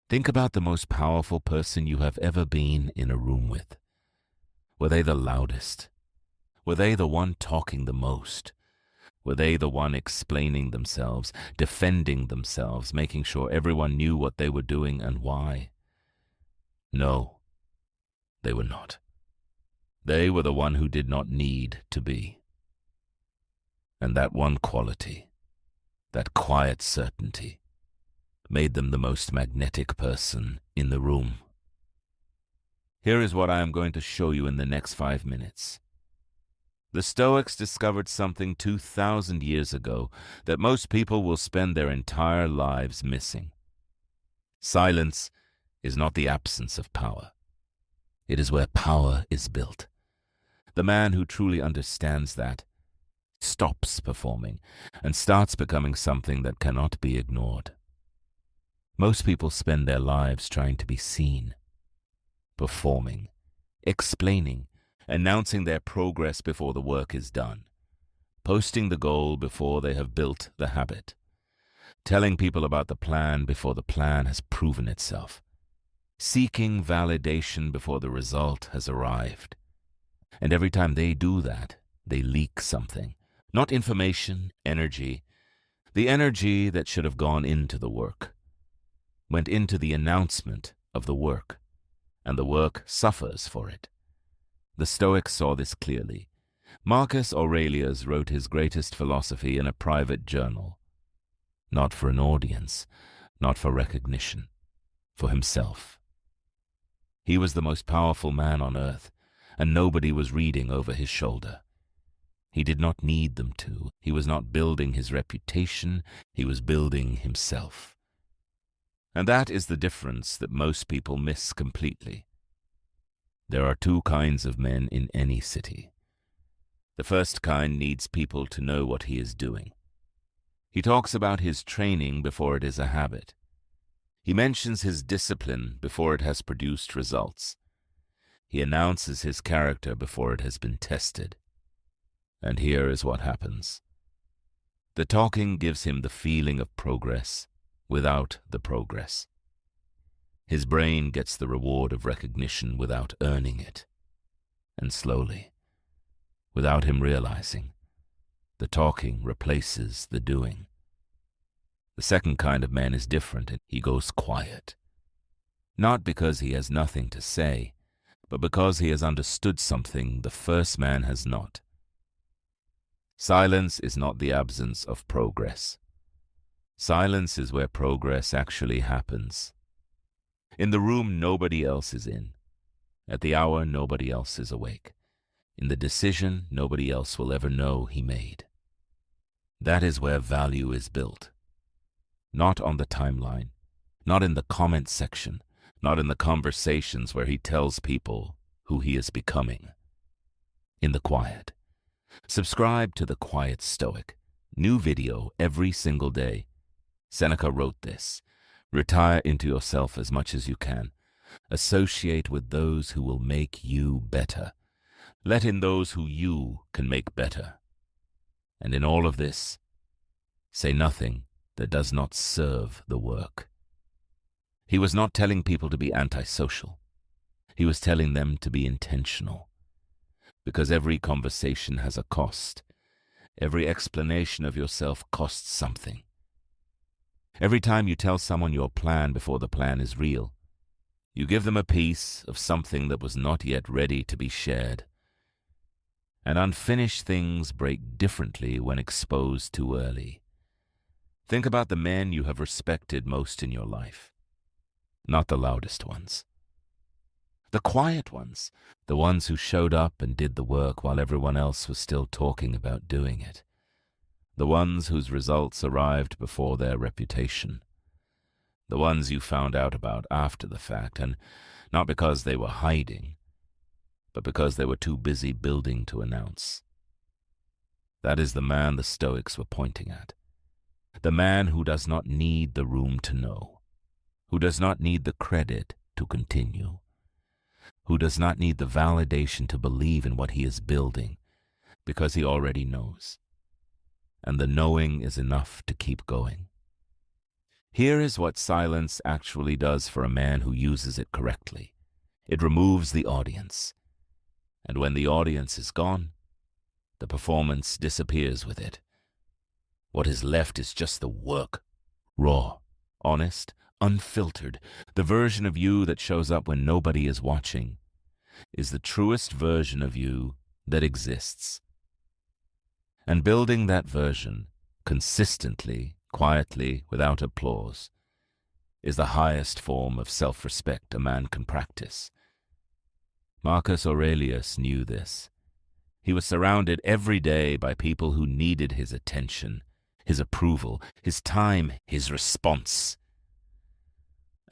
Think about the most powerful person you have ever been in a room with. Were they the loudest? Were they the one talking the most? Were they the one explaining themselves, defending themselves, making sure everyone knew what they were doing and why? No, they were not. They were the one who did not need to be. And that one quality, that quiet certainty, made them the most magnetic person in the room. Here is what I am going to show you in the next 5 minutes. The Stoics discovered something 2,000 years ago that most people will spend their entire lives missing. Silence is not the absence of power. It is where power is built. The man who truly understands that stops performing and starts becoming something that cannot be ignored. Most people spend their lives trying to be seen, performing, explaining, announcing their progress before the work is done, posting the goal before they have built the habit, telling people about the plan before the plan has proven itself, seeking validation before the result has arrived. And every time they do that, they leak something. Not information, energy. The energy that should have gone into the work went into the announcement of the work, and the work suffers for it. The Stoics saw this clearly. Marcus Aurelius wrote his greatest philosophy in a private journal, not for an audience, not for recognition, for himself. He was the most powerful man on earth, and nobody was reading over his shoulder. He did not need them to. He was not building his reputation, he was building himself. And that is the difference that most people miss completely. There are two kinds of men in any city. The first kind needs people to know what he is doing. He talks about his training before it is a habit. He mentions his discipline before it has produced results. He announces his character before it has been tested. And here is what happens. The talking gives him the feeling of progress without the progress. His brain gets the reward of recognition without earning it. And slowly, without him realizing, the talking replaces the doing. The second kind of man is different, and he goes quiet. Not because he has nothing to say, but because he has understood something the first man has not. Silence is not the absence of progress. Silence is where progress actually happens. In the room nobody else is in. At the hour nobody else is awake. In the decision nobody else will ever know he made. That is where value is built. Not on the timeline, not in the comment section, not in the conversations where he tells people who he is becoming. In the quiet. Subscribe to The Quiet Stoic. New video every single day. Seneca wrote this. Retire into yourself as much as you can. Associate with those who will make you better. Let in those who you can make better. And in all of this, say nothing that does not serve the work. He was not telling people to be antisocial. He was telling them to be intentional. Because every conversation has a cost. Every explanation of yourself costs something. Every time you tell someone your plan before the plan is real, you give them a piece of something that was not yet ready to be shared. And unfinished things break differently when exposed too early. Think about the men you have respected most in your life. Not the loudest ones. The quiet ones, the ones who showed up and did the work while everyone else was still talking about doing it. The ones whose results arrived before their reputation. The ones you found out about after the fact, and not because they were hiding, but because they were too busy building to announce. That is the man the Stoics were pointing at. The man who does not need the room to know, who does not need the credit to continue, who does not need the validation to believe in what he is building, because he already knows. And the knowing is enough to keep going. Here is what silence actually does for a man who uses it correctly. It removes the audience. And when the audience is gone, the performance disappears with it. What is left is just the work. Raw, honest, unfiltered. The version of you that shows up when nobody is watching is the truest version of you that exists. And building that version consistently, quietly, without applause, is the highest form of self-respect a man can practice. Marcus Aurelius knew this. He was surrounded every day by people who needed his attention, his approval, his time, his response.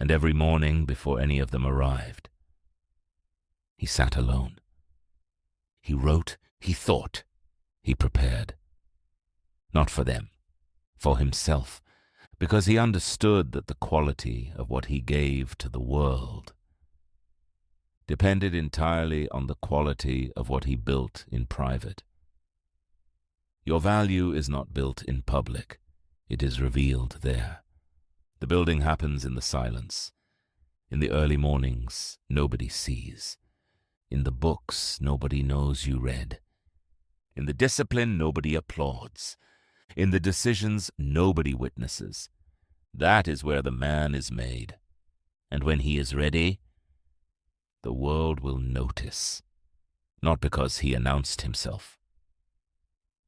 And every morning, before any of them arrived, he sat alone. He wrote, he thought, he prepared. Not for them, for himself, because he understood that the quality of what he gave to the world depended entirely on the quality of what he built in private. Your value is not built in public. It is revealed there. The building happens in the silence. In the early mornings, nobody sees. In the books, nobody knows you read. In the discipline, nobody applauds. In the decisions, nobody witnesses. That is where the man is made. And when he is ready, the world will notice. Not because he announced himself,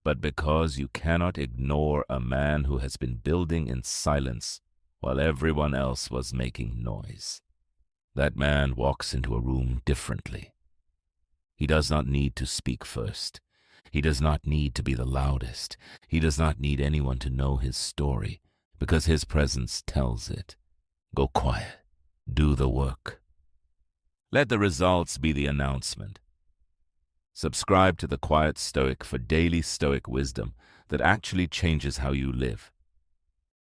but because you cannot ignore a man who has been building in silence while everyone else was making noise. That man walks into a room differently. He does not need to speak first. He does not need to be the loudest. He does not need anyone to know his story, because his presence tells it. Go quiet. Do the work. Let the results be the announcement. Subscribe to the Quiet Stoic for daily Stoic wisdom that actually changes how you live.